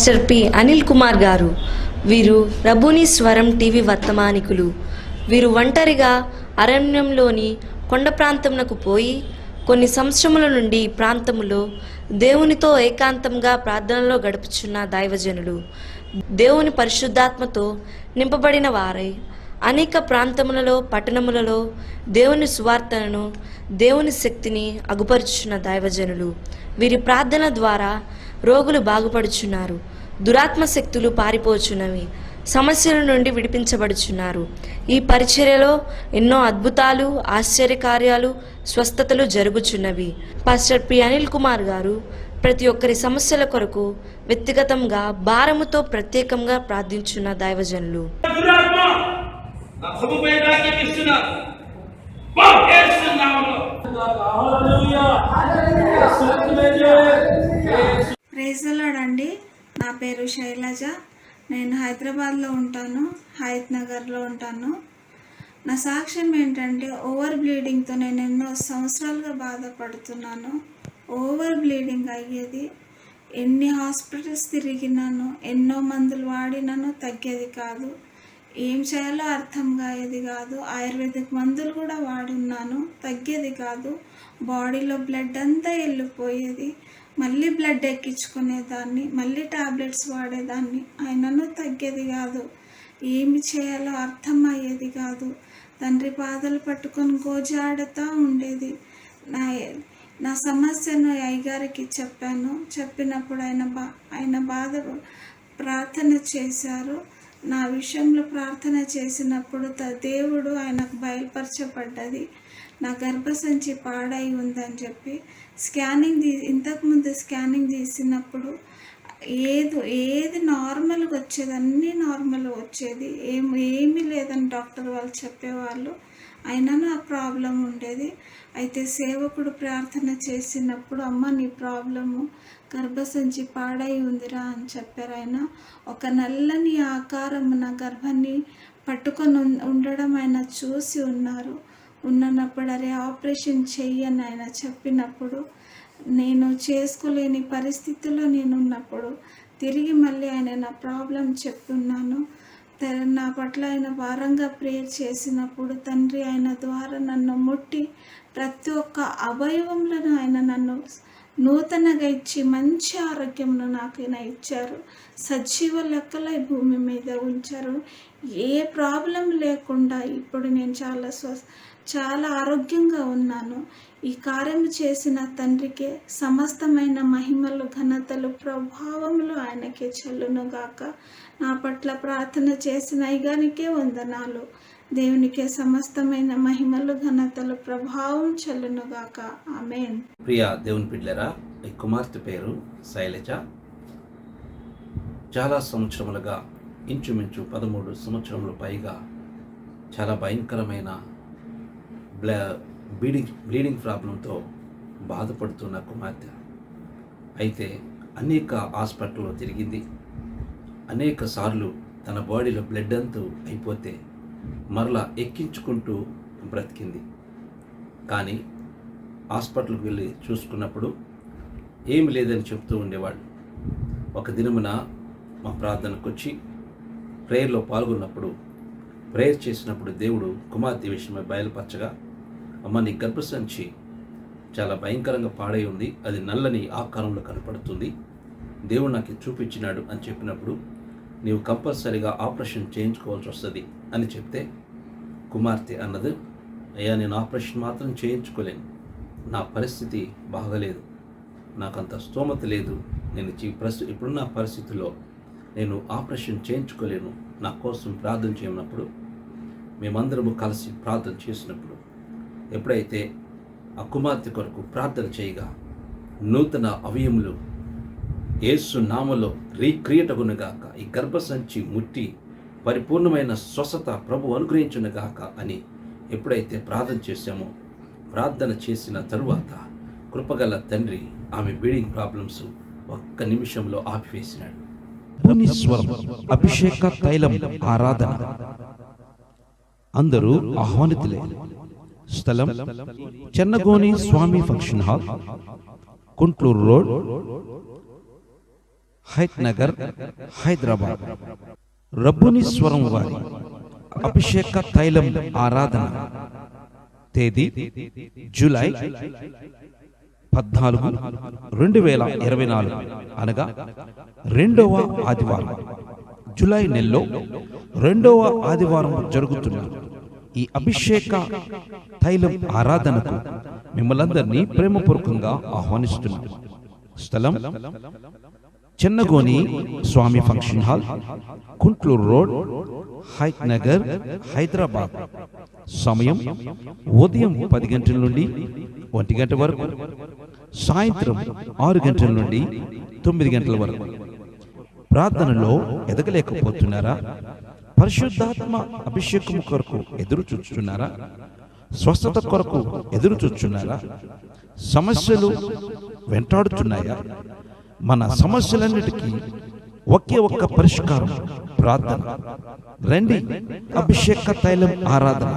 Pastor P Anil Kumar గారు. వీరు రబూని స్వరం టీవీ వర్తమానికులు. వీరు ఒంటరిగా అరణ్యంలోని కొండ ప్రాంతమునకు పోయి కొన్ని సంవత్సరముల నుండి ఈ ప్రాంతములో దేవునితో ఏకాంతంగా ప్రార్థనలో గడుపుచున్న దైవజనులు. దేవుని పరిశుద్ధాత్మతో నింపబడిన వారై అనేక ప్రాంతములలో పట్టణములలో దేవుని సువార్తను దేవుని శక్తిని అగుపరుచున్న దైవజనులు. వీరి ప్రార్థన ద్వారా రోగులు బాగుపడుచున్నారు, దురాత్మ శక్తులు పారిపోచున్నవి, సమస్యల నుండి విడిపించబడుచున్నారు. ఈ పరిచర్యలో ఎన్నో అద్భుతాలు, ఆశ్చర్యకార్యాలు, స్వస్థతలు జరుగుచున్నవి. పాస్టర్ పి అనిల్ కుమార్ గారు ప్రతి ఒక్కరి సమస్యల కొరకు వ్యక్తిగతంగా భారముతో ప్రత్యేకంగా ప్రార్థించున్న దైవజనులు. ప్రైజ్ ది లార్డ్ అండి. నా పేరు శైలజ. నేను హైదరాబాద్లో ఉంటాను, హయత్ నగర్లో ఉంటాను. నా సాక్ష్యం ఏంటంటే ఓవర్ బ్లీడింగ్తో నేను ఎన్నో సంవత్సరాలుగా బాధపడుతున్నాను. ఓవర్ బ్లీడింగ్ అయ్యేది. ఎన్ని హాస్పిటల్స్ తిరిగినాను, ఎన్నో మందులు వాడినాను, తగ్గేది కాదు. ఏం చేయాలో అర్థం కాయేది కాదు. ఆయుర్వేదిక్ మందులు కూడా వాడున్నాను, తగ్గేది కాదు. బాడీలో బ్లడ్ అంతా వెళ్ళిపోయేది. మళ్ళీ బ్లడ్ ఎక్కించుకునేదాన్ని, మళ్ళీ టాబ్లెట్స్ వాడేదాన్ని, అయినను తగ్గేది కాదు. ఏమి చేయాలో అర్థం అయ్యేది కాదు. తండ్రి పాదాలు పట్టుకొని గోజాడుతూ ఉండేది. నా సమస్యను అయ్యగారికి చెప్పాను. చెప్పినప్పుడు ఆయన బాధ ప్రార్థన చేశారు. నా విషయంలో ప్రార్థన చేసినప్పుడు దేవుడు ఆయనకు బయలుపరచబడ్డది. నా గర్భసంచి పాడై ఉందని చెప్పి ఇంతకుముందు స్కానింగ్ తీసినప్పుడు ఏది నార్మల్గా వచ్చేది, అన్నీ నార్మల్గా వచ్చేది. ఏమీ లేదని డాక్టర్ వాళ్ళు చెప్పేవాళ్ళు. అయినా ఆ ప్రాబ్లం ఉండేది. అయితే సేవకుడు ప్రార్థన చేసినప్పుడు, అమ్మ నీ ప్రాబ్లము గర్భసంచి పాడై ఉందిరా అని చెప్పారు. ఆయన ఒక నల్లని ఆకారం నా గర్భాన్ని పట్టుకొని ఉండడం ఆయన చూసి ఉన్నప్పుడు అరే ఆపరేషన్ చెయ్యని ఆయన చెప్పినప్పుడు, నేను చేసుకోలేని పరిస్థితిలో నేనున్నప్పుడు తిరిగి మళ్ళీ ఆయన నా ప్రాబ్లం చెప్తున్నాను. నా పట్ల ఆయన భారంగా ప్రేయర్ చేసినప్పుడు తండ్రి ఆయన ద్వారా నన్ను ముట్టి ప్రతి ఒక్క అవయవంలో ఆయన నన్ను నూతనగా ఇచ్చి మంచి ఆరోగ్యమును నాకైనా ఇచ్చారు. సజీవ లెక్కలో ఈ భూమి మీద ఉంచారు. ఏ ప్రాబ్లం లేకుండా ఇప్పుడు నేను చాలా ఆరోగ్యంగా ఉన్నాను. ఈ కార్యం చేసిన తండ్రికే సమస్తమైన మహిమలు, ఘనతలు, ప్రభావములు ఆయనకే చెల్లునుగాక. నా పట్ల ప్రార్థన చేసిన అయ్యగానికే వందనాలు. దేవునికే సమస్తమైన మహిమలు, ఘనతలు, ప్రభావం చెల్లునుగాక. ఆమేన్. ప్రియ దేవుని బిడ్డలారా, ఈ కుమార్తె పేరు శైలజ. చాలా సంవత్సరములుగా, ఇంచుమించు 13 సంవత్సరముల పైగా చాలా భయంకరమైన బ్లీడింగ్ ప్రాబ్లంతో బాధపడుతున్న కుమార్తె. అయితే అనేక హాస్పిటల్లో తిరిగింది. అనేక సార్లు తన బాడీలో బ్లడ్ అంతా అయిపోతే మరలా ఎక్కించుకుంటూ బ్రతికింది. కానీ హాస్పిటల్కి వెళ్ళి చూసుకున్నప్పుడు ఏమి లేదని చెప్తూ ఉండేవాళ్ళు. ఒక దినమున మా ప్రార్థనకు వచ్చి ప్రేయర్లో పాల్గొన్నప్పుడు, ప్రేయర్ చేసినప్పుడు దేవుడు కుమార్తె విషయమై బయలుపరచగా, అమ్మ నీ గర్భసంచి చాలా భయంకరంగా పాడై ఉంది, అది నల్లని ఆకారంలో కనపడుతుంది, దేవుడు నాకు చూపించినాడు అని చెప్పినప్పుడు నీవు కంపల్సరీగా ఆపరేషన్ చేయించుకోవాల్సి వస్తుంది అని చెప్తే, కుమార్తె అన్నది, అయ్యా నేను ఆపరేషన్ మాత్రం చేయించుకోలేను, నా పరిస్థితి బాగలేదు, నాకంత స్తోమత లేదు, నేను ఇప్పుడున్న పరిస్థితుల్లో నేను ఆపరేషన్ చేయించుకోలేను, నా కోసం ప్రార్థన చేయనప్పుడు మేమందరము కలిసి ప్రార్థన చేసినప్పుడు ఎప్పుడైతే ఆ కుమార్తె కొరకు ప్రార్థన చేయగా నూతన అవయములు యేసు నామములో రీక్రియేటగునుగాక, ఈ గర్భసంచి ముట్టి పరిపూర్ణమైన స్వస్థత ప్రభు అనుగ్రహించునుగాక అని ఎప్పుడైతే ప్రార్థన చేశామో, ప్రార్థన చేసిన తరువాత కృపగల తండ్రి ఆమె బ్లీడింగ్ ప్రాబ్లమ్స్ ఒక్క నిమిషంలో ఆపివేసినాడు. అభిషేక తైలం ఆరాధన అందరూ ఆహ్వానితులే. స్థలం Chennagoni Swami function hall, Kuntloor road, Hayath Nagar, Hyderabad. రబ్బునీశ్వరం వారి అభిషేక తైలం ఆరాధన తేదీ జూలై 14, 2024 అనగా రెండవ ఆదివారం. జూలై నెలలో రెండవ ఆదివారం జరుగుతున్న ఈ అభిషేక తైలం ఆరాధనకు మిమ్మల్ందరినీ ప్రేమపూర్వకంగా ఆహ్వానిస్తున్నాం. స్థలం Chennagoni Swami function hall, Kuntloor road, Hayath Nagar, Hyderabad. సమయం ఉదయం 10 గంటల నుండి 1 గంట వరకు, సాయంత్రం 6 గంటల నుండి 9 గంటల వరకు. ప్రార్థనలో ఎదగలేకపోతున్నారా? పరిశుద్ధాత్మ అభిషేకం కొరకు ఎదురు చూస్తున్నారా? స్వస్థత కొరకు ఎదురు చూస్తున్నారా? సమస్యలు వెంటాడుతున్నాయా? మన సమస్యలన్నిటికీ ఒకే ఒక్క పరిష్కారం ప్రార్థన. రండి, అభిషేక తైలం ఆరాధన.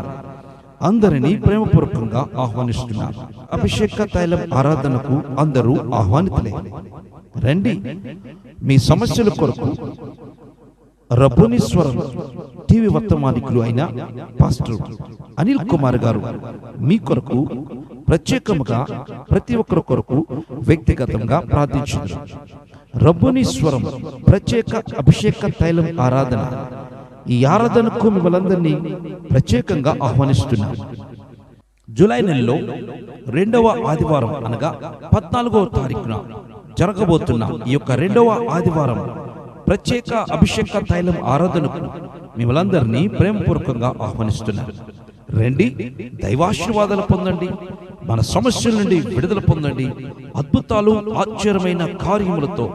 అందరినీ ప్రేమపూర్వకంగా ఆహ్వానిస్తున్నారు. అభిషేక తైలం ఆరాధనకు అందరూ ఆహ్వానితులే. రండి, మీ సమస్యల కొరకు రబ్బునీశ్వరం టీవీ వర్తమానికులు అయిన పాస్టర్ అనిల్ కుమార్ గారు మీ కొరకు ప్రత్యేకముగా ప్రతి ఒక్కరి కొరకు వ్యక్తిగతంగా ప్రార్థించారు. రబ్బునీశ్వరం ప్రత్యేక అభిషేక తైలం ఆరాధన. ఈ ఆరాధనకు మిమ్మల్ందరినీ ప్రత్యేకంగా ఆహ్వానిస్తున్నారు. జూలై నెలలో రెండవ ఆదివారం అనగా 14వ తారీఖున జరగబోతున్న ఈ యొక్క రెండవ ఆదివారం ప్రత్యేక అభిషేక తైలం ఆరాధనకు మిమ్మల్ందరినీ ప్రేమపూర్వకంగా ఆహ్వానిస్తున్నారు. రండి, దైవాశీర్వాదాలు పొందండి, మన సమస్యల నుండి విడుదల పొందండి, అద్భుతాలు ఆశ్చర్యమైన కార్యములతో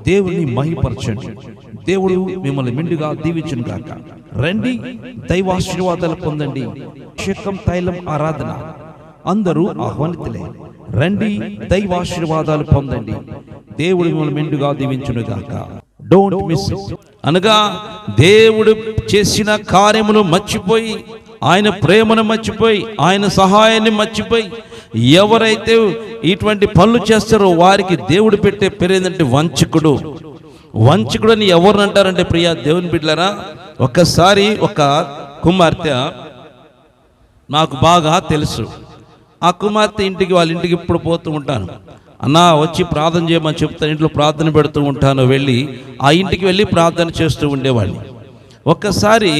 దేవుని మహిమపరచండి. దేవుడు మిమ్మల్ని మెండుగా దీవించును గాక. రండి, దైవాశీర్వాదాలు పొందండి. అభిషేకం తైలం ఆరాధన అందరూ ఆహ్వానితులే. రండి, దైవాశీర్వాదాలు పొందండి. దేవుడు మిమ్మల్ని మెండుగా దీవించును గాక. Don't miss it. అనగా దేవుడు చేసిన కార్యమును మర్చిపోయి, ఆయన ప్రేమను మర్చిపోయి, ఆయన సహాయాన్ని మర్చిపోయి ఎవరైతే ఇటువంటి పనులు చేస్తారో వారికి దేవుడు పెట్టే పేరు ఏంటంటే వంచకుడు. వంచకుడు అని ఎవరు అంటారంటే, ప్రియా దేవుని బిడ్డలారా, ఒక్కసారి ఒక కుమార్తె నాకు బాగా తెలుసు. ఆ కుమార్తె ఇంటికి, వాళ్ళ ఇంటికి ఇప్పుడు పోతూ ఉంటాను. అన్నా వచ్చి ప్రార్థన చేయమని చెప్తాను, ఇంట్లో ప్రార్థన పెడుతూ ఉంటాను. వెళ్ళి ఆ ఇంటికి వెళ్ళి ప్రార్థన చేస్తూ ఉండేవాడిని. ఒక్కసారి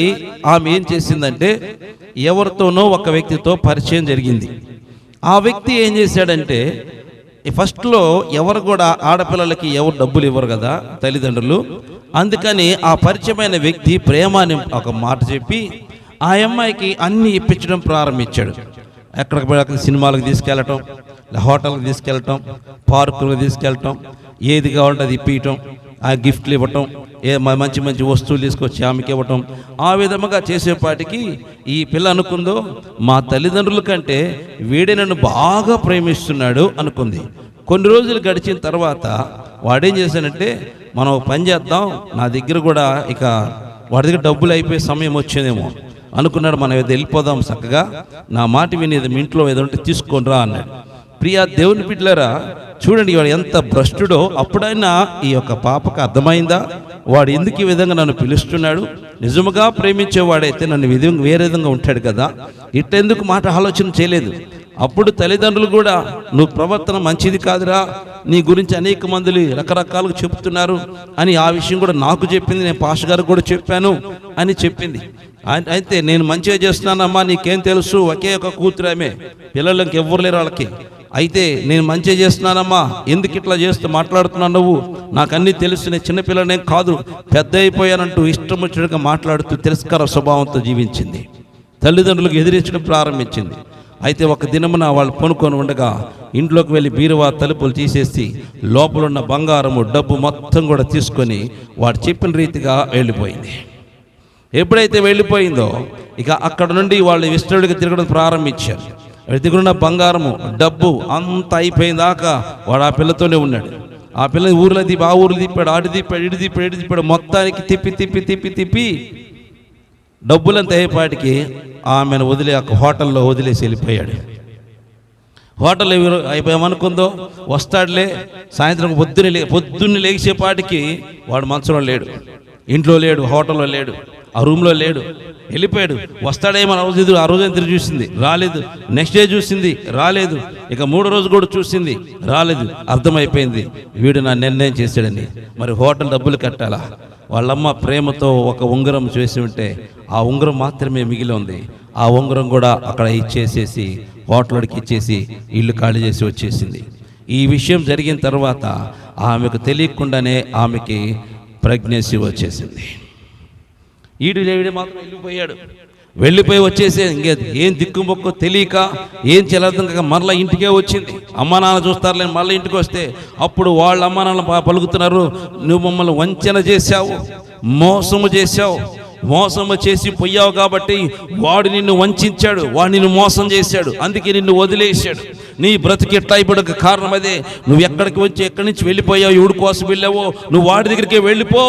ఆమె ఏం చేసిందంటే, ఎవరితోనో ఒక వ్యక్తితో పరిచయం జరిగింది. ఆ వ్యక్తి ఏం చేశాడంటే, ఫస్ట్లో ఎవరు కూడా ఆడపిల్లలకి ఎవరు డబ్బులు ఇవ్వరు కదా తల్లిదండ్రులు. అందుకని ఆ పరిచయమైన వ్యక్తి ప్రేమ అని ఒక మాట చెప్పి ఆ అమ్మాయికి అన్నీ ఇప్పించడం ప్రారంభించాడు. ఎక్కడికి సినిమాలకు తీసుకెళ్ళటం, హోటల్కి తీసుకెళ్ళటం, పార్కులకు తీసుకెళ్ళటం, ఏది కావాలంటే అది ఇప్పించటం, ఆ గిఫ్ట్లు ఇవ్వటం, మంచి మంచి వస్తువులు తీసుకొచ్చి ఆమెకి ఇవ్వటం. ఆ విధముగా చేసేపాటికి ఈ పిల్ల అనుకుందో, మా తల్లిదండ్రుల కంటే వీడే నన్ను బాగా ప్రేమిస్తున్నాడు అనుకుంది. కొన్ని రోజులు గడిచిన తర్వాత వాడేం చేశానంటే, మనం పని చేద్దాం, నా దగ్గర కూడా ఇక వాడి దగ్గర డబ్బులు అయిపోయే సమయం వచ్చేదేమో అనుకున్నాడు. మనం ఏదో వెళ్ళిపోదాం, చక్కగా నా మాట విని మీ ఇంట్లో ఏదో ఉంటే తీసుకొని రా అన్నాడు. ప్రియా దేవుని బిడ్డలారా, చూడండి వాడు ఎంత భ్రష్టుడో. అప్పుడైనా ఈ యొక్క పాపకు అర్థమైందా వాడు ఎందుకు ఈ విధంగా నన్ను పిలుస్తున్నాడు? నిజముగా ప్రేమించేవాడైతే నన్ను వేరే విధంగా ఉంటాడు కదా, ఇట్టెందుకు మాట ఆలోచన చేయలేదు. అప్పుడు తల్లిదండ్రులు కూడా, నువ్వు ప్రవర్తన మంచిది కాదురా, నీ గురించి అనేక మంది రకరకాలుగా చెప్తున్నారు అని ఆ విషయం కూడా నాకు చెప్పింది, నేను పాస్టర్ గారికి కూడా చెప్పాను అని చెప్పింది. అయితే నేను మంచిగా చేస్తున్నానమ్మా, నీకేం తెలుసు, ఒకే ఒక కూతురేమే, పిల్లలకి ఎవ్వరు లేరు వాళ్ళకి. అయితే నేను మంచిగా చేస్తున్నానమ్మా, ఎందుకు ఇట్లా చేస్తూ మాట్లాడుతున్నావు నువ్వు, నాకు అన్నీ తెలుసు, నేను చిన్నపిల్లనేం కాదు, పెద్ద అయిపోయానంటూ ఇష్టం వచ్చినట్టుగా మాట్లాడుతూ తిరస్కార స్వభావంతో జీవించింది. తల్లిదండ్రులకు ఎదిరించడం ప్రారంభించింది. అయితే ఒక దినమున వాళ్ళు కొనుక్కొని ఉండగా ఇంట్లోకి వెళ్ళి బీరువా తలుపులు తీసేసి లోపలున్న బంగారము డబ్బు మొత్తం కూడా తీసుకొని వాడు చెప్పిన రీతిగా వెళ్ళిపోయింది. ఎప్పుడైతే వెళ్ళిపోయిందో ఇక అక్కడ నుండి వాళ్ళు ఇష్టడిగా తిరగడం ప్రారంభించారు. దగ్గరున్న బంగారము డబ్బు అంత అయిపోయిందాకా వాడు ఆ పిల్లతోనే ఉన్నాడు. ఆ పిల్లని ఊర్లో ఆ ఊర్లో తిప్పాడు, ఆడి తిప్పాడు, ఇడి తిప్పాడు, ఇడి తిప్పాడు, మొత్తానికి తిప్పి తిప్పి తిప్పి తిప్పి డబ్బులంత అయ్యేపాటికి ఆమెను వదిలే ఒక హోటల్లో వదిలేసి వెళ్ళిపోయాడు. హోటల్ అయిపోయామనుకుందో వస్తాడులే, సాయంత్రం పొద్దున్నే లేచేపాటికి వాడు మంచంలో లేడు, ఇంట్లో లేడు, హోటల్లో లేడు, ఆ రూమ్లో లేడు, వెళ్ళిపోయాడు. వస్తాడేమో ఆ రోజు తిరిగి చూసింది, రాలేదు. నెక్స్ట్ డే చూసింది, రాలేదు. ఇక 3వ రోజు కూడా చూసింది, రాలేదు. అర్థమైపోయింది వీడు నా నిర్ణయం చేశాడని. మరి హోటల్ డబ్బులు కట్టాలా? వాళ్ళమ్మ ప్రేమతో ఒక ఉంగరం చేసి ఉంటే ఆ ఉంగరం మాత్రమే మిగిలి ఉంది. ఆ ఉంగరం కూడా అక్కడ ఇచ్చేసేసి హోటల్కి ఇచ్చేసి ఇల్లు ఖాళీ చేసి వచ్చేసింది. ఈ విషయం జరిగిన తర్వాత ఆమెకు తెలియకుండానే ఆమెకి ప్రెగ్నెన్సీ వచ్చేసింది. ఈడు మాత్రం వెళ్ళిపోయి వచ్చేసి ఇంకే ఏం దిక్కుమొక్కో తెలియక ఏం చెల్లర్థం మరలా ఇంటికే వచ్చింది. అమ్మా నాన్న చూస్తారులే, మళ్ళీ ఇంటికి వస్తే అప్పుడు వాళ్ళ అమ్మా నాన్న పలుకుతున్నారు, నువ్వు మమ్మల్ని వంచన చేశావు, మోసము చేశావు, మోసము చేసి పోయావు కాబట్టి వాడు నిన్ను వంచాడు, వాడు నిన్ను మోసం చేశాడు, అందుకే నిన్ను వదిలేశాడు. నీ బ్రతికి ఎట్లా అయిపోయాక కారణం అదే. నువ్వు ఎక్కడి నుంచి వెళ్ళిపోయావు, ఎవడి కోసం వెళ్ళావో నువ్వు వాడి దగ్గరికే వెళ్ళిపో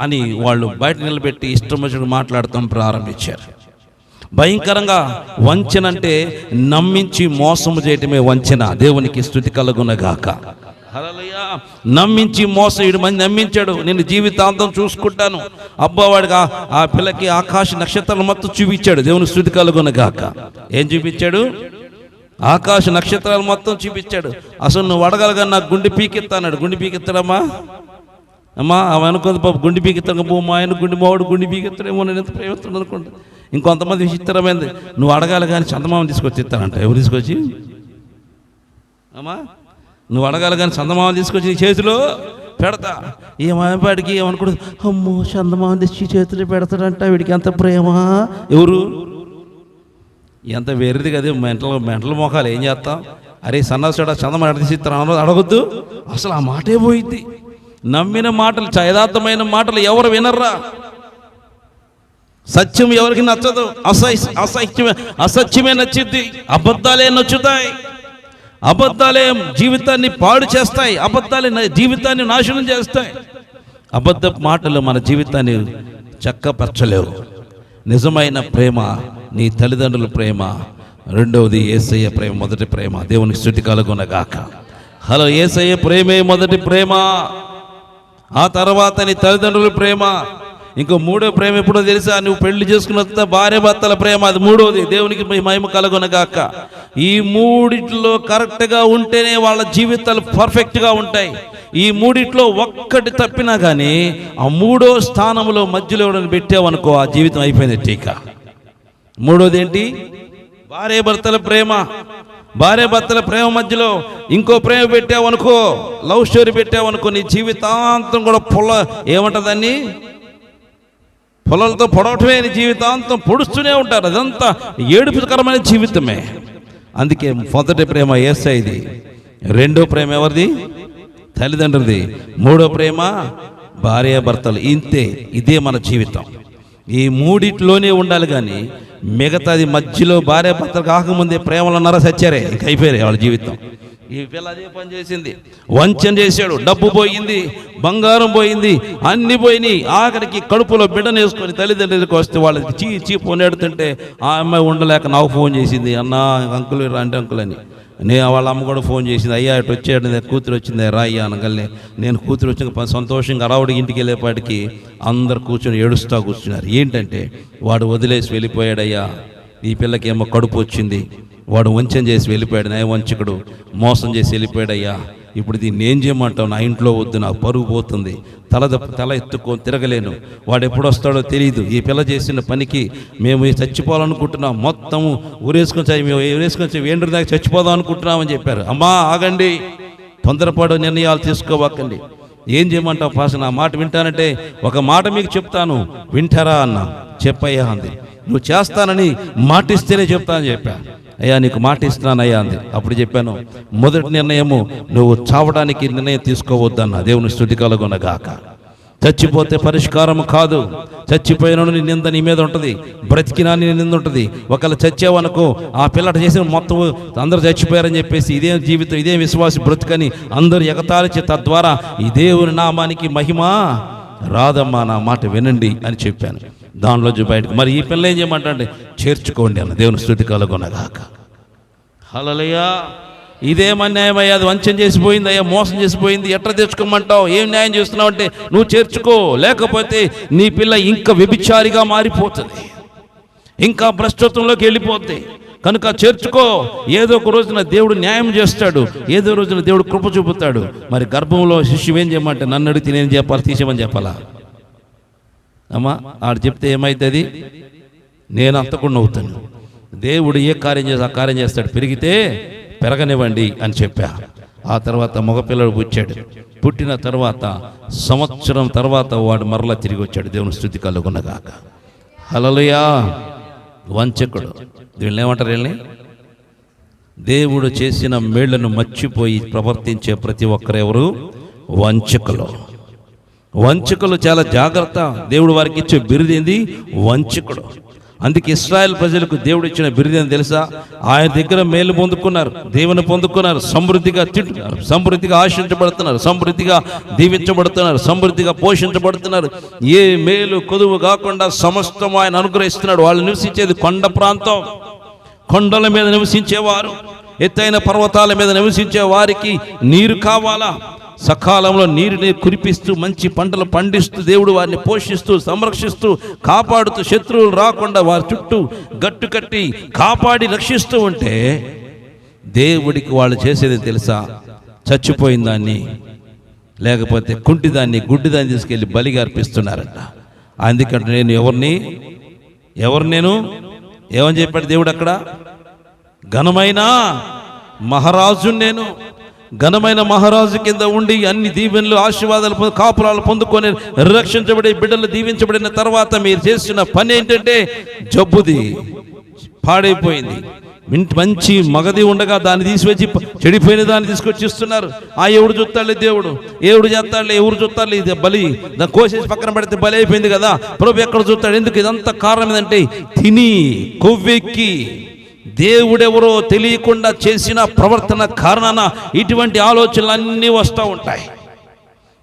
అని వాళ్ళు బయట నిలబెట్టి ఇష్టం వచ్చినట్టు మాట్లాడటం ప్రారంభించారు. భయంకరంగా వంచన అంటే నమ్మించి మోసము చేయటమే వంచన. దేవునికి స్తుతి కలుగునగాక. హల్లెలూయా. నమ్మించి మోసం, 7 మంది నమ్మించాడు, నేను జీవితాంతం చూసుకుంటాను. అబ్బవాడికి ఆ పిల్లకి ఆకాశ నక్షత్రాలు మొత్తం చూపించాడు. దేవునికి స్తుతి కలుగునగాక. ఏం చూపించాడు? ఆకాశ నక్షత్రాలు మొత్తం చూపించాడు. అసలు నువ్వు అడగలగా నాకు గుండె పీకెత్తాడు. గుండె పీకెత్తాడమ్మా? అమ్మా అవి అనుకుంది పాప, గుండె పీకెత్తాడు. మా ఆయన మావాడు గుండె పీకెత్తాడేమో, నేను ఎంత ప్రేమిస్తున్నాను అనుకుంటా. ఇంకొంతమంది విచిత్రమైంది, నువ్వు అడగాలి కానీ చందమామ తీసుకొచ్చి ఇస్తానంట. ఎవరు తీసుకొచ్చి? అమ్మా నువ్వు అడగాలి కానీ చందమామ తీసుకొచ్చి చేతిలో పెడతా. ఈ మాయపాడికి ఏమనుకుంటుంది, అమ్మో చందమామ తెచ్చి చేతిలో పెడతాడంట, వీడికి ఎంత ప్రేమ. ఎవరు? ఎంత వేరేది కదా, మెంటల మొఖాలు. ఏం చేస్తాం? అరే సన్నాసుడా చందమామ ఎడ తీసి ఇస్తాను అడగొద్దు. అసలు ఆ మాటే పోయింది. నమ్మిన మాటలు, యథార్థమైన మాటలు ఎవరు వినర్రా? సత్యం ఎవరికి నచ్చదు, అసత్యమే నచ్చింది. అబద్ధాలే నచ్చుతాయి. అబద్ధాలే జీవితాన్ని పాడు చేస్తాయి. అబద్ధాలే జీవితాన్ని నాశనం చేస్తాయి. అబద్ధ మాటలు మన జీవితాన్ని చక్కపరచలేవు. నిజమైన ప్రేమ నీ తల్లిదండ్రుల ప్రేమ, రెండవది యేసయ్య ప్రేమ, మొదటి ప్రేమ. దేవునికి స్తుతి కలుగునగాక. హలో, యేసయ్య ప్రేమే మొదటి ప్రేమ. ఆ తర్వాత నీ తల్లిదండ్రుల ప్రేమ. ఇంకో 3వ ప్రేమ ఎప్పుడో తెలుసా? నువ్వు పెళ్లి చేసుకున్న భార్య భర్తల ప్రేమ, అది 3వది. దేవునికి మహిమ కలుగునగాక. ఈ 3 కరెక్ట్గా ఉంటేనే వాళ్ళ జీవితాలు పర్ఫెక్ట్గా ఉంటాయి. ఈ 3 ఒక్కటి తప్పినా కానీ ఆ 3వ స్థానంలో మధ్యలో ఎవడని పెట్టావనుకో, ఆ జీవితం అయిపోయింది టీకా. 3వది ఏంటి? భార్య భర్తల ప్రేమ. భార్య భర్తల ప్రేమ మధ్యలో ఇంకో ప్రేమ పెట్టావనుకో, లవ్ స్టోరీ పెట్టావనుకో, నీ జీవితాంతం కూడా ఏమంటుందని పొలాలతో పొడవటమే. నీ జీవితాంతం పొడుస్తూనే ఉంటారు. అదంతా ఏడుపుకరమైన జీవితమే. అందుకే మొదటి ప్రేమ యేసయ్యది, 2వ ప్రేమ ఎవరిది? తల్లిదండ్రులది, 3వ ప్రేమ భార్య భర్తలు. ఇంతే, ఇదే మన జీవితం. ఈ 3 ఉండాలి కానీ మిగతాది మధ్యలో భార్య భర్తలు కాకముందే ప్రేమలు ఉన్నారా సచ్చారే, ఇంక అయిపోయారు వాళ్ళ జీవితం. ఈ పిల్ల అదే పని చేసింది, వంచన చేశాడు, డబ్బు పోయింది, బంగారం పోయింది, అన్ని పోయినాయి. ఆఖరికి కడుపులో బిడ్డను వేసుకొని తల్లిదండ్రులకు వస్తే వాళ్ళకి ఫోన్ ఎడుతుంటే ఆ అమ్మాయి ఉండలేక నాకు ఫోన్ చేసింది, అన్నా అంకుల్ రండి అంకుల్ అని. వాళ్ళ అమ్మ కూడా ఫోన్ చేసింది, అయ్యా ఇటు వచ్చాడు, కూతురు వచ్చింది రా అయ్యా అనగలనే. నేను కూతురు వచ్చిన సంతోషంగా అరావుడి ఇంటికి వెళ్ళేపాటికి అందరు కూర్చొని ఏడుస్తూ కూర్చున్నారు. ఏంటంటే వాడు వదిలేసి వెళ్ళిపోయాడయ్యా, ఈ పిల్లకి ఏమో కడుపు వచ్చింది, వాడు వంచన చేసి వెళ్ళిపోయాడు, నయవంచకుడు మోసం చేసి వెళ్ళిపోయాడయ్యా. ఇప్పుడు దీన్ని ఏం చేయమంటావు? నా ఇంట్లో వద్దు, నాకు పరుగు పోతుంది, తల ఎత్తుకొని తిరగలేను, వాడు ఎప్పుడు వస్తాడో తెలియదు. ఈ పిల్ల చేసిన పనికి మేము చచ్చిపోవాలనుకుంటున్నాం, మొత్తము ఊరేసుకొని వేండ్రు దాకా చచ్చిపోదాం అనుకుంటున్నామని చెప్పారు. అమ్మా ఆగండి, తొందరపాటు నిర్ణయాలు తీసుకోవకండి. ఏం చేయమంటావు పాస్? నా మాట వింటానంటే ఒక మాట మీకు చెప్తాను, వింటారా అన్నా. చెప్పయ్యా అంది. నువ్వు చేస్తానని మాటిస్తేనే చెప్తానని చెప్పా. అయ్యా నీకు మాట ఇస్తున్నానయ్యా అంది. అప్పుడు చెప్పాను, మొదటి నిర్ణయము నువ్వు చావడానికి నిర్ణయం తీసుకోవద్దన్న. దేవుని స్తుతి కలుగునగాక. చచ్చిపోతే పరిష్కారం కాదు. చచ్చిపోయిన నీ నింద నీ మీద ఉంటుంది, బ్రతికినా నీ నింద ఉంటుంది. ఒకవేళ చచ్చావనుకో, ఆ పిల్లట చేసిన మొత్తం అందరూ చచ్చిపోయారని చెప్పేసి ఇదే జీవితం, ఇదే విశ్వాసి బ్రతుకని అందరూ ఎగతాళించి తద్వారా ఈ దేవుని నామానికి మహిమ రాదమ్మా, నా మాట వినండి అని చెప్పాను. దానిలో బయటకు మరి ఈ పిల్ల ఏం చేయమంటే చేర్చుకోండి అన్న. దేవుని స్తుతి కలుగునగాక. హల్లెలూయా. ఇదేం అన్యాయమయ్యా, అది వంచన చేసిపోయింది అయ్యా, మోసం చేసిపోయింది, ఎట్లా తెచ్చుకోమంటావు, ఏం న్యాయం చేస్తున్నావు అంటే నువ్వు చేర్చుకో, లేకపోతే నీ పిల్ల ఇంకా వ్యభిచారిగా మారిపోతుంది, ఇంకా భ్రష్టత్వంలోకి వెళ్ళిపోద్ది. కనుక చేర్చుకో, ఏదో ఒక రోజున దేవుడు న్యాయం చేస్తాడు, ఏదో రోజున దేవుడు కృప చూపుతాడు. మరి గర్భంలో శిష్యువు ఏం చేయమంటే నన్ను అడిగితే నేను చెప్పాలి, తీసేమని చెప్పాలా? అమ్మా ఆడు చెప్తే ఏమవుతుంది? నేను అంతకుండా అవుతాను. దేవుడు ఏ కార్యం చేసి ఆ కార్యం చేస్తాడు. పెరిగితే పెరగనివ్వండి అని చెప్పా. ఆ తర్వాత మగపిల్లడు పుట్టాడు. పుట్టిన తర్వాత సంవత్సరం తర్వాత వాడు మరలా తిరిగి వచ్చాడు. దేవుని స్తుతి కలుగునగాక. హల్లెలూయా. వంచకుడు, వీళ్ళని ఏమంటారు? వీళ్ళని దేవుడు చేసిన మేళ్లను మర్చిపోయి ప్రవర్తించే ప్రతి ఒక్కరెవరు? వంచకులు. వంచకులు చాలా జాగ్రత్త. దేవుడు వారికి ఇచ్చే బిరుదేంది? వంచకుడు. అందుకే ఇశ్రాయేల్ ప్రజలకు దేవుడు ఇచ్చిన బిరుదేంది తెలుసా? ఆయన దగ్గర మేలు పొందుకున్నారు, దేవుని పొందుకున్నారు, సమృద్ధిగా తింటున్నారు, సమృద్ధిగా ఆశించబడుతున్నారు, సమృద్ధిగా దీవించబడుతున్నారు, సమృద్ధిగా పోషించబడుతున్నారు. ఏ మేలు కొదువు కాకుండా సమస్తం ఆయన అనుగ్రహిస్తున్నాడు. వాళ్ళు నివసించేది కొండ ప్రాంతం. కొండల మీద నివసించేవారు, ఎత్తైన పర్వతాల మీద నివసించే వారికి నీరు కావాలా? సకాలంలో నీరుని కురిపిస్తూ మంచి పంటలు పండిస్తూ దేవుడు వారిని పోషిస్తూ సంరక్షిస్తూ కాపాడుతూ శత్రువులు రాకుండా వారి చుట్టూ గట్టు కట్టి కాపాడి రక్షిస్తూ ఉంటే దేవుడికి వాళ్ళు చేసేది తెలుసా? చచ్చిపోయిన దాన్ని లేకపోతే కుంటిదాన్ని గుడ్డిదాన్ని తీసుకెళ్ళి బలిగా అర్పిస్తున్నారంట. అందుకంటే నేను నేను ఏమని చెప్పాడు దేవుడు అక్కడ? ఘనమైన మహారాజు, నేను ఘనమైన మహారాజు కింద ఉండి అన్ని దీవెనలు ఆశీర్వాదాలు కాపురాలు పొందుకొని రక్షించబడి బిడ్డలు దీవించబడిన తర్వాత మీరు చేసిన పని ఏంటంటే జబ్బుది, పాడైపోయింది. మంచి మగది ఉండగా దాన్ని తీసివచ్చి చెడిపోయిన దాన్ని తీసుకొచ్చి ఇస్తున్నారు. ఎవడు చూస్తాడులే దేవుడు, ఎవడు చేస్తాడులే, ఎవరు చూస్తాడులే, ఇది బలి దాన్ని కోసేసి పక్కన పెడితే బలి అయిపోయింది కదా, ప్రభు ఎక్కడ చూస్తాడు? ఎందుకు? ఇదంతా కారణం ఏంటంటే తిని కొవ్వెక్కి దేవుడెవరో తెలియకుండా చేసిన ప్రవర్తన కారణాన ఇటువంటి ఆలోచనలు అన్నీ వస్తూ ఉంటాయి.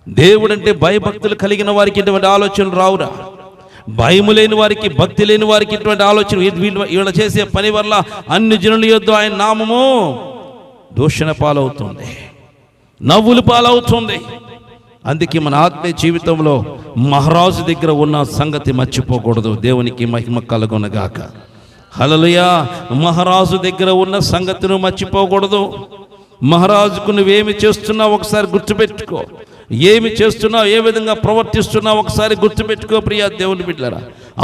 దేవుడంటే భయభక్తులు కలిగిన వారికి ఇటువంటి ఆలోచనలు రావురా. భయము లేని వారికి, భక్తి లేని వారికి ఇటువంటి ఆలోచన, వీళ్ళ చేసే పని వల్ల అన్ని జనుల యొద్ద ఆయన నామము దూషణ పాలవుతుంది, నవ్వులు పాలవుతుంది. అందుకే మన ఆత్మీయ జీవితంలో మహారాజు దగ్గర ఉన్న సంగతి మర్చిపోకూడదు. దేవునికి మహిమ కలుగునగాక. హల్లెలూయా. మహారాజు దగ్గర ఉన్న సంగతిని మర్చిపోకూడదు. మహారాజుకు నువ్వేమి చేస్తున్నావు ఒకసారి గుర్తుపెట్టుకో. ఏమి చేస్తున్నావు, ఏ విధంగా ప్రవర్తిస్తున్నావు ఒకసారి గుర్తుపెట్టుకో. ప్రియా దేవుని బిడ్డలారా,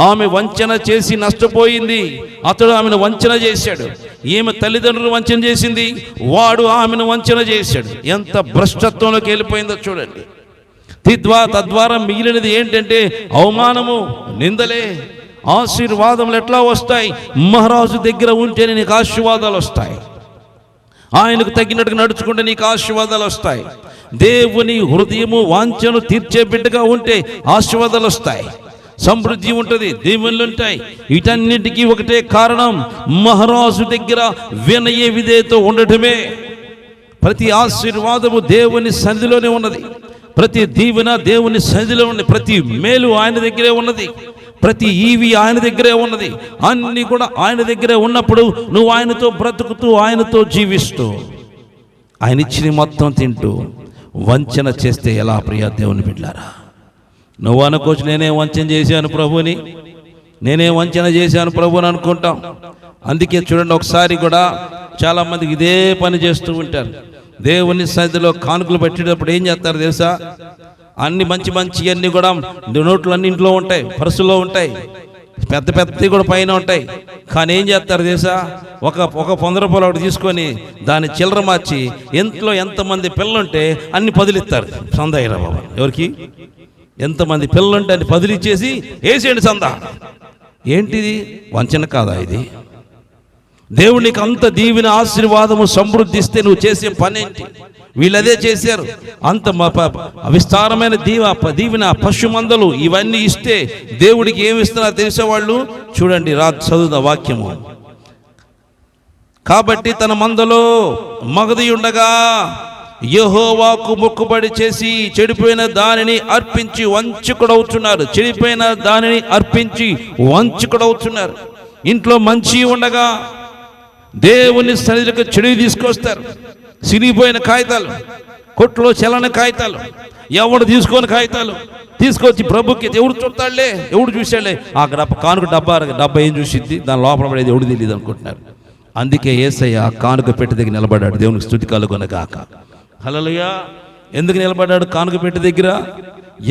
ఆమె వంచన చేసి నష్టపోయింది, అతడు ఆమెను వంచన చేశాడు. ఈమె తల్లిదండ్రులు వంచన చేసింది, వాడు ఆమెను వంచన చేశాడు. ఎంత భ్రష్టత్వంలోకి వెళ్ళిపోయిందో చూడండి. తద్వారా మిగిలినది ఏంటంటే అవమానము, నిందలే. ఆశీర్వాదములు ఎట్లా వస్తాయి? మహారాజు దగ్గర ఉంటేనే నీకు ఆశీర్వాదాలు వస్తాయి. ఆయనకు తగినట్టుగా నడుచుకుంటే నీకు ఆశీర్వాదాలు వస్తాయి. దేవుని హృదయము వాంఛను తీర్చే బిడ్డగా ఉంటే ఆశీర్వాదాలు వస్తాయి, సమృద్ధి ఉంటుంది, దీవెనలు ఉంటాయి. వీటన్నిటికీ ఒకటే కారణం, మహారాజు దగ్గర వినయ విధేయత ఉండటమే. ప్రతి ఆశీర్వాదము దేవుని సన్నిధిలోనే ఉన్నది, ప్రతి దీవెన దేవుని సన్నిధిలో ఉన్నది, ప్రతి మేలు ఆయన దగ్గరే ఉన్నది, ప్రతి ఈవి ఆయన దగ్గరే ఉన్నది. అన్నీ కూడా ఆయన దగ్గరే ఉన్నప్పుడు నువ్వు ఆయనతో బ్రతుకుతూ ఆయనతో జీవిస్తూ ఆయన ఇచ్చిన మొత్తం తింటూ వంచన చేస్తే ఎలా? ప్రియా దేవుని బిడ్డలారా, నువ్వు అనుకోవచ్చు నేనే వంచన చేశాను ప్రభుని, నేనే వంచన చేశాను ప్రభుని అనుకుంటాం. అందుకే చూడండి, ఒకసారి కూడా చాలామందికి ఇదే పని చేస్తూ ఉంటారు. దేవుని సన్నిధిలో కానుకలు పెట్టేటప్పుడు ఏం చేస్తారు తెలుసా? అన్ని మంచి అన్నీ కూడా నోట్లు అన్ని ఇంట్లో ఉంటాయి, పర్సులో ఉంటాయి, పెద్ద పెద్దవి కూడా పైన ఉంటాయి. కానీ ఏం చేస్తారు తెలుసా? ఒక 100 రూపాయలు ఒకటి తీసుకొని దాన్ని చిల్లర మార్చి ఇంట్లో ఎంతమంది పిల్లలుంటే అన్ని పదిలిస్తారు. సంద అయ్యారా బాబా, ఎవరికి ఎంతమంది పిల్లలుంటే అన్ని పదిలిచ్చేసి వేసేయండి సంద. ఏంటిది? వంచన కాదా ఇది? దేవుడు నీకు అంత దీవెన ఆశీర్వాదము సమృద్ధిస్తే నువ్వు చేసే పని ఏంటి? వీళ్ళదే చేశారు. అంత విస్తారమైన దీవెన పశు మందలు ఇవన్నీ ఇస్తే దేవుడికి ఏమి ఇస్తున్నారో తెలిసేవాళ్ళు చూడండి. చదువుదా వాక్యము. కాబట్టి తన మందలో మగది ఉండగా యెహోవాకు మొక్కుబడి చేసి చెడిపోయిన దానిని అర్పించి వంచకుడవుతున్నారు. చెడిపోయిన దానిని అర్పించి వంచకుడవుతున్నారు. ఇంట్లో మంచి ఉండగా దేవుని సన్నిధికి చెడు తీసుకొస్తారు. సిరిగిపోయిన కాగితాలు, కొట్లో చెల్లని కాగితాలు, ఎవడు తీసుకొని కాగితాలు తీసుకొచ్చి ప్రభుకి ఎవడు చూస్తాడులే, ఎవడు చూశాడులే, ఆ కానుక డబ్బా ఏం చూసిద్ది, దాని లోపల పడేది ఎవడు తెలియదు అనుకుంటున్నారు. అందుకే యేసయ్య కానుక పెట్టి దగ్గర నిలబడ్డాడు. దేవునికి స్తుతి కలుగునగాక. హల్లెలూయా. ఎందుకు నిలబడ్డాడు కానుక పెట్టి దగ్గర?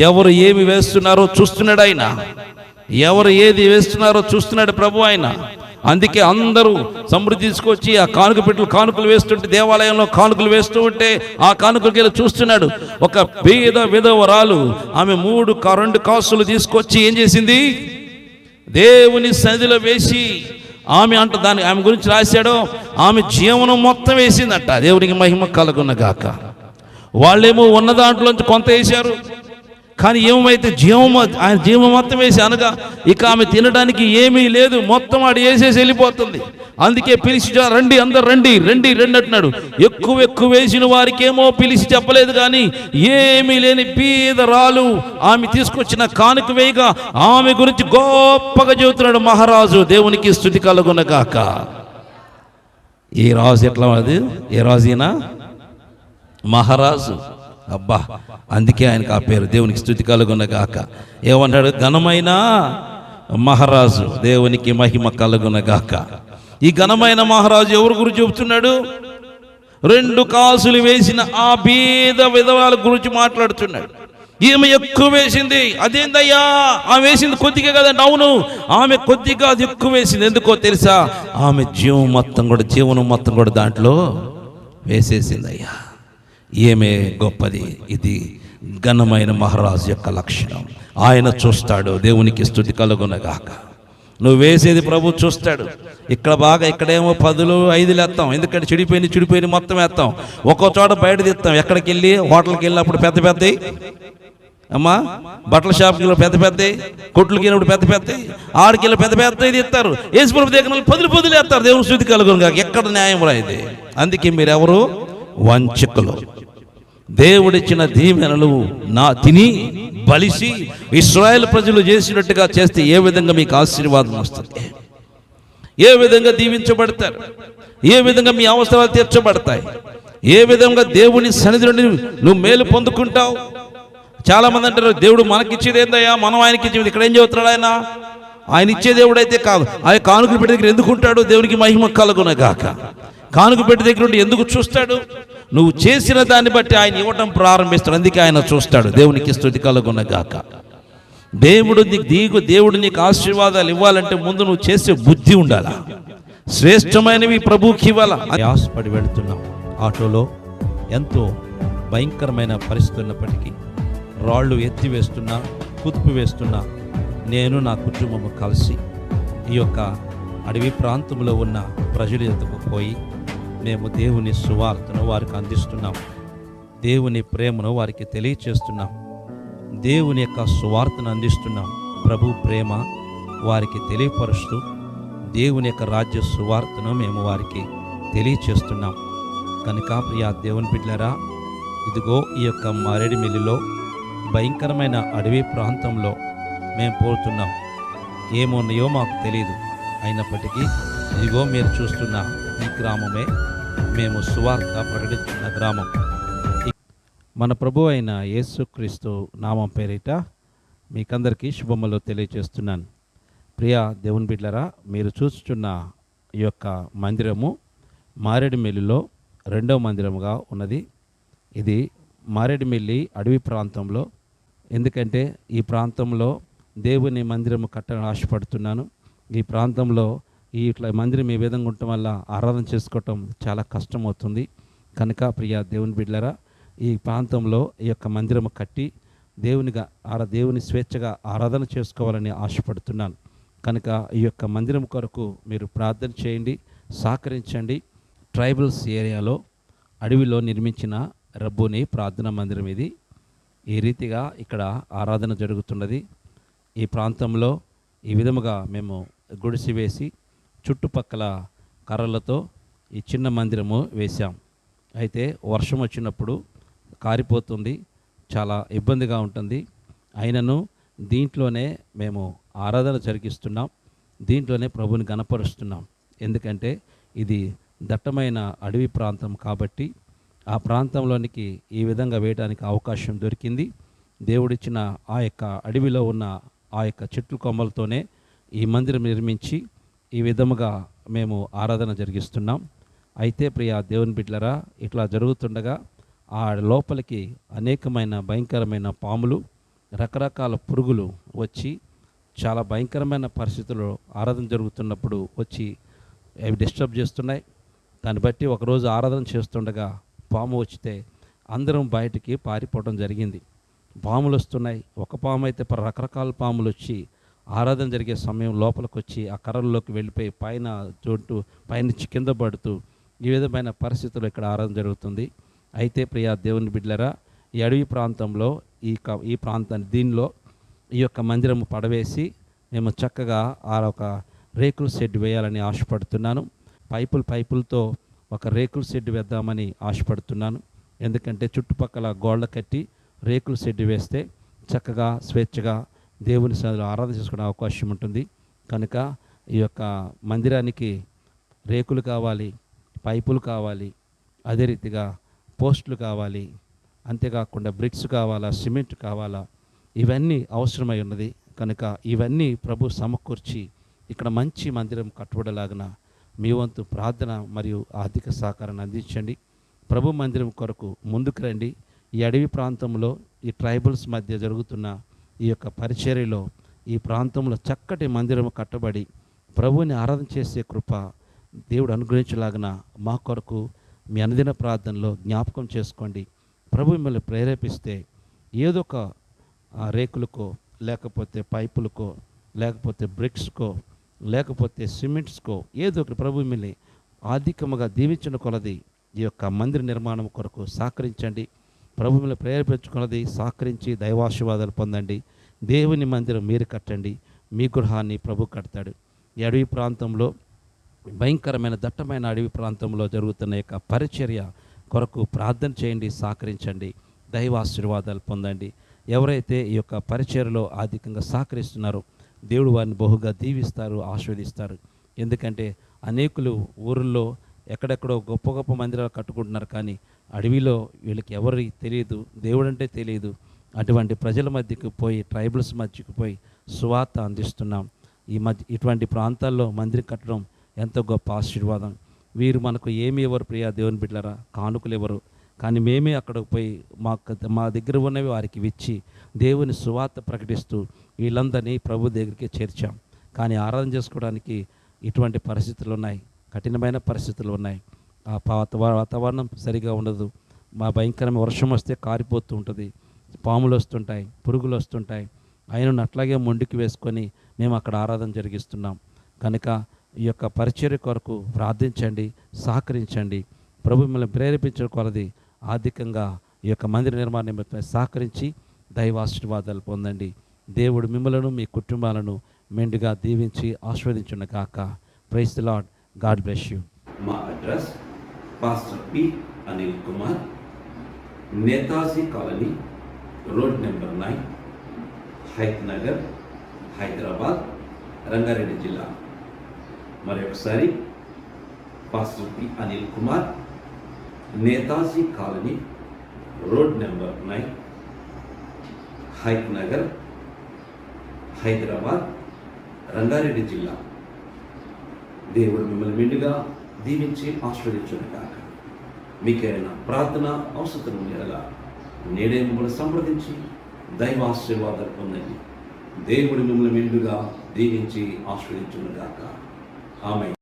ఎవరు ఏమి వేస్తున్నారో చూస్తున్నాడు ఆయన. ఎవరు ఏది వేస్తున్నారో చూస్తున్నాడు ప్రభు ఆయన. అందుకే అందరూ సమృద్ధి తీసుకొచ్చి ఆ కానుక పెట్టెలు కానుకలు వేస్తుంటే, దేవాలయంలో కానుకలు వేస్తూ ఉంటే ఆ కానుకలకి వెళ్ళి చూస్తున్నాడు. ఒక పేద విధవరాలు ఆమె 2 కాసులు తీసుకొచ్చి ఏం చేసింది? దేవుని సన్నిధిలో వేసి ఆమె ఆమె గురించి రాశాడో, ఆమె జీవనం మొత్తం వేసిందట. దేవునికి మహిమ కలుగునగాక. వాళ్ళేమో ఉన్న దాంట్లోంచి కొంత వేశారు, కానీ ఏమైతే ఆయన జీవం మొత్తం వేసి అనగా ఇక ఆమె తినడానికి ఏమీ లేదు, మొత్తం ఆడు వేసేసి వెళ్ళిపోతుంది. అందుకే పిలిచి రండి, అందరు రండి రండి రండి అంటున్నాడు. ఎక్కువ వేసిన వారికేమో పిలిచి చెప్పలేదు, కానీ ఏమీ లేని పేదరాలు ఆమె తీసుకొచ్చిన కానుక వేయగా ఆమె గురించి గొప్పగా చెబుతున్నాడు మహారాజు. దేవునికి స్తుతి కలుగునగాక. ఈ రాజు ఎట్లా అది? ఏ రాజునా? మహారాజు. అబ్బా, అందుకే ఆయనకు ఆ పేరు. దేవునికి స్తుతి కలుగునగాక. ఏమన్నాడు? ఘనమైన మహారాజు. దేవునికి మహిమ కలుగునగాక. ఈ ఘనమైన మహారాజు ఎవరి గురించి చెబుతున్నాడు? 2 కాసులు వేసిన ఆ బీద విధవరాల గురించి మాట్లాడుతున్నాడు. ఈమె ఎక్కువ వేసింది. అదేందయ్యా, ఆమె వేసింది కొద్దిగా కదండి. అవును, ఆమె కొద్దిగా అది ఎక్కువ వేసింది. ఎందుకో తెలుసా? ఆమె జీవనం మొత్తం కూడా దాంట్లో వేసేసిందయ్యా. ఏమే గొప్పది! ఇది ఘనమైన మహారాజు యొక్క లక్షణం. ఆయన చూస్తాడు. దేవునికి స్తుతి కలుగునగాక. నువ్వు వేసేది ప్రభు చూస్తాడు. ఇక్కడేమో 10, 5 వేస్తాం. ఎందుకంటే చెడిపోయిన మొత్తం వేస్తాం. ఒక్కో చోట బయట తీస్తాం. ఎక్కడికి వెళ్ళి హోటల్కి వెళ్ళినప్పుడు పెద్ద అమ్మా, బట్టల షాప్కి పెద్ద కొట్లకి వెళ్ళినప్పుడు పెద్ద ఆడికి వెళ్ళి పెద్ద తీస్తారు. యేసుప్రభు దగ్గర 10 వేస్తారు. దేవుని స్తుతి కలుగునగాక. ఎక్కడ న్యాయం రాయిది? అందుకే మీరెవరు వంచకులు. దేవుడిచ్చిన దీవెనలు తిని బలిసి ఇశ్రాయేలు ప్రజలు చేసినట్టుగా చేస్తే ఏ విధంగా మీకు ఆశీర్వాదం వస్తుంది? ఏ విధంగా దీవించబడతారు? ఏ విధంగా మీ అవసరాలు తీర్చబడతాయి? ఏ విధంగా దేవుని సన్నిధి నుండి నువ్వు మేలు పొందుకుంటావు? చాలా మంది అంటారు, దేవుడు మనకిచ్చేది ఏందయ్యా, మనం ఆయనకి ఇచ్చేది. ఇక్కడ ఏం చెబుతున్నాడు? ఆయన ఇచ్చే దేవుడు అయితే కాదు. ఆయన కానుకలు పెట్టి దగ్గర ఎందుకుంటాడు? దేవునికి మహిమ కలుగునగాక. కానుక పెట్టి దగ్గర నుండి ఎందుకు చూస్తాడు? నువ్వు చేసిన దాన్ని బట్టి ఆయన ఇవ్వటం ప్రారంభిస్తాడు. అందుకే ఆయన చూస్తాడు. దేవునికి స్తుతి కలుగునగాక. దేవుడు నీకు ఆశీర్వాదాలు ఇవ్వాలంటే ముందు నువ్వు చేసే బుద్ధి ఉండాలా. శ్రేష్టమైనవి ప్రభువుకి ఇవ్వాలా. ఆశపడి వెళుతున్నాం. ఆటోలో ఎంతో భయంకరమైన పరిస్థితి ఉన్నప్పటికీ, రాళ్ళు ఎత్తివేస్తున్నా, కుతుపు వేస్తున్నా, నేను నా కుటుంబము కలిసి ఈ యొక్క అడవి ప్రాంతంలో ఉన్న ప్రజల యొద్దకు పోయి మేము దేవుని సువార్తను వారికి అందిస్తున్నాం. దేవుని ప్రేమను వారికి తెలియచేస్తున్నాం. దేవుని యొక్క సువార్తను అందిస్తున్నాం. ప్రభు ప్రేమ వారికి తెలియపరుస్తూ దేవుని యొక్క రాజ్య సువార్తను మేము వారికి తెలియచేస్తున్నాం. కనుక ప్రియా దేవుని బిడ్డలారా, ఇదిగో ఈ యొక్క మారేడుమిల్లిలో భయంకరమైన అడవి ప్రాంతంలో మేము పోతున్నాం. ఏమున్నాయో మాకు తెలియదు. అయినప్పటికీ ఇదిగో మీరు చూస్తున్న ఈ గ్రామమే మేము సువార్త ప్రకటించిన గ్రామం. మన ప్రభు అయిన యేసుక్రీస్తు నామం పేరిట మీకందరికీ శుభములు తెలియజేస్తున్నాను. ప్రియ దేవుని బిడ్డలారా, మీరు చూస్తున్న ఈ యొక్క మందిరము మారేడుమిల్లిలో 2వ మందిరముగా ఉన్నది. ఇది మారేడుమిల్లి అడవి ప్రాంతంలో. ఎందుకంటే ఈ ప్రాంతంలో దేవుని మందిరము కట్టాలని ఆశపడుతున్నాను. ఈ ప్రాంతంలో ఇట్లా మందిరం ఈ విధంగా ఉండటం వల్ల ఆరాధన చేసుకోవటం చాలా కష్టమవుతుంది. కనుక ప్రియ దేవుని బిడ్డలారా, ఈ ప్రాంతంలో ఈ యొక్క మందిరము కట్టి దేవుని స్వేచ్ఛగా ఆరాధన చేసుకోవాలని ఆశపడుతున్నాను. కనుక ఈ యొక్క మందిరం కొరకు మీరు ప్రార్థన చేయండి, సహకరించండి. ట్రైబల్స్ ఏరియాలో అడవిలో నిర్మించిన రబ్బుని ప్రార్థనా మందిరం ఇది. ఈ రీతిగా ఇక్కడ ఆరాధన జరుగుతున్నది. ఈ ప్రాంతంలో ఈ విధముగా మేము గుడిసి వేసి చుట్టుపక్కల కర్రలతో ఈ చిన్న మందిరము వేశాం. అయితే వర్షం వచ్చినప్పుడు కారిపోతుంది, చాలా ఇబ్బందిగా ఉంటుంది. అయినను దీంట్లోనే మేము ఆరాధన జరిగిస్తున్నాం. దీంట్లోనే ప్రభుని గణపరుస్తున్నాం. ఎందుకంటే ఇది దట్టమైన అడవి ప్రాంతం కాబట్టి ఆ ప్రాంతంలోనికి ఈ విధంగా వేయడానికి అవకాశం దొరికింది. దేవుడిచ్చిన ఆ యొక్క అడవిలో ఉన్న ఆ యొక్క చెట్ల కొమ్మలతోనే ఈ మందిరం నిర్మించి ఈ విధముగా మేము ఆరాధన జరిగిస్తున్నాం. అయితే ప్రియ దేవుని బిడ్డలారా, ఇట్లా జరుగుతుండగా ఆ లోపలికి అనేకమైన భయంకరమైన పాములు, రకరకాల పురుగులు వచ్చి చాలా భయంకరమైన పరిస్థితుల్లో ఆరాధన జరుగుతున్నప్పుడు వచ్చి అవి డిస్టర్బ్ చేస్తున్నాయి. దాన్ని బట్టి ఒకరోజు ఆరాధన చేస్తుండగా పాము వచ్చితే అందరం బయటికి పారిపోవడం జరిగింది. పాములు వస్తున్నాయి. ఒక పాము అయితే రకరకాల పాములు వచ్చి ఆరాధన జరిగే సమయం లోపలికి వచ్చి ఆ కర్రల్లోకి వెళ్ళిపోయి పైన చోటు పైనుంచి కింద పడుతూ ఈ విధమైన పరిస్థితుల్లో ఇక్కడ ఆరాధన జరుగుతుంది. అయితే ప్రియ దేవుని బిడ్డలారా, ఈ అడవి ప్రాంతంలో ఈ ప్రాంతాన్ని దీనిలో ఈ యొక్క మందిరము పడవేసి మేము చక్కగా ఆ ఒక రేకుల షెడ్ వేయాలని ఆశపడుతున్నాను. పైపులతో ఒక రేకుల షెడ్ వేద్దామని ఆశపడుతున్నాను. ఎందుకంటే చుట్టుపక్కల గోళ్ళ కట్టి రేకుల షెడ్ వేస్తే చక్కగా స్వేచ్ఛగా దేవుని సన్నిధిలో ఆరాధన చేసుకునే అవకాశం ఉంటుంది. కనుక ఈ యొక్క మందిరానికి రేకులు కావాలి, పైపులు కావాలి, అదే రీతిగా పోస్టులు కావాలి, అంతేకాకుండా బ్రిక్స్ కావాలా, సిమెంట్ కావాలా, ఇవన్నీ అవసరమై ఉన్నది. కనుక ఇవన్నీ ప్రభు సమకూర్చి ఇక్కడ మంచి మందిరం కట్టుబడలాగిన మీ వంతు ప్రార్థన మరియు ఆర్థిక సహకారాన్ని అందించండి. ప్రభు మందిరం కొరకు ముందుకు రండి. ఈ అడవి ప్రాంతంలో ఈ ట్రైబల్స్ మధ్య జరుగుతున్న ఈ యొక్క పరిచర్యలో ఈ ప్రాంతంలో చక్కటి మందిరం కట్టబడి ప్రభువుని ఆరాధన చేసే కృప దేవుడు అనుగ్రహించలాగిన మా కొరకు మీ అనుదిన ప్రార్థనలో జ్ఞాపకం చేసుకోండి. ప్రభు మిమ్మల్ని ప్రేరేపిస్తే ఏదో ఒక రేకులకో, లేకపోతే పైపులకో, లేకపోతే బ్రిక్స్కో, లేకపోతే సిమెంట్స్కో ఏదో ఒకటి ప్రభు మిమ్మల్ని ఆర్థికముగా దీవించిన కొలది ఈ యొక్క మందిర నిర్మాణం కొరకు సహకరించండి. ప్రభు మిమ్మల్ని ప్రేరేపించుకున్నది సహకరించి దైవాశీర్వాదాలు పొందండి. దేవుని మందిరం మీరు కట్టండి, మీ గృహాన్ని ప్రభు కడతాడు. ఈ అడవి ప్రాంతంలో భయంకరమైన దట్టమైన అడవి ప్రాంతంలో జరుగుతున్న యొక్క పరిచర్య కొరకు ప్రార్థన చేయండి, సహకరించండి, దైవాశీర్వాదాలు పొందండి. ఎవరైతే ఈ యొక్క పరిచర్యలో అధికంగా సహకరిస్తున్నారో దేవుడు వారిని బహుగా దీవిస్తారు, ఆశీర్వదిస్తారు. ఎందుకంటే అనేకులు ఊరిలో ఎక్కడెక్కడో గొప్ప గొప్ప మందిరాలు కట్టుకుంటున్నారు, కానీ అడవిలో వీళ్ళకి ఎవరికి తెలియదు, దేవుడు అంటే తెలియదు. అటువంటి ప్రజల మధ్యకు పోయి, ట్రైబల్స్ మధ్యకు పోయి సువార్త అందిస్తున్నాం. ఇటువంటి ప్రాంతాల్లో మందిరం కట్టడం ఎంతో గొప్ప ఆశీర్వాదం. వీరు మనకు ఏమి ఎవరు ప్రియా దేవుని బిడ్డలారా, కానుకలు ఎవరు, కానీ మేమే అక్కడికి పోయి మా దగ్గర ఉన్నవి వారికి ఇచ్చి దేవుని సువార్త ప్రకటిస్తూ వీళ్ళందరినీ ప్రభు దగ్గరికి చేర్చాం. కానీ ఆరాధన చేసుకోవడానికి ఇటువంటి పరిస్థితులు ఉన్నాయి, కఠినమైన పరిస్థితులు ఉన్నాయి. ఆ వాతావరణం సరిగా ఉండదు. మా భయంకరమైన వర్షం వస్తే కారిపోతూ ఉంటుంది, పాములు వస్తుంటాయి, పురుగులు వస్తుంటాయి. ఆయనను అట్లాగే మొండికి వేసుకొని మేము అక్కడ ఆరాధన జరిగిస్తున్నాం. కనుక ఈ యొక్క పరిచర్య కొరకు ప్రార్థించండి, సహకరించండి. ప్రభు మిమ్మల్ని ప్రేరేపించిన కొలది ఆర్థికంగా ఈ యొక్క మందిర నిర్మాణ నిమిత్తమై సహకరించి దైవాశీర్వాదాలు పొందండి. దేవుడు మిమ్మలను మీ కుటుంబాలను మెండుగా దీవించి ఆశీర్వదించును గాక. Praise the Lord. God bless you. మా address pastor P Anil Kumar, Netaji colony, road number 9, Hayath Nagar, Hyderabad, Rangareddy జిల్లా. మరొకసారి pastor P Anil Kumar, Netaji colony, road number 9, Hayath Nagar, Hyderabad, Rangareddy జిల్లా. దేవుడు మిమ్మల్ని మెండుగా దీవించి ఆశీర్వదించును గాక. మీకైనా ప్రార్థన అవసరం ఉండేలా నేడే మిమ్మల్ని సంప్రదించి దైవాశీర్వాదాలు పొందండి. దేవుడు మిమ్మల్ని మెండుగా దీవించి ఆశీర్వదించును గాక. ఆమేన్.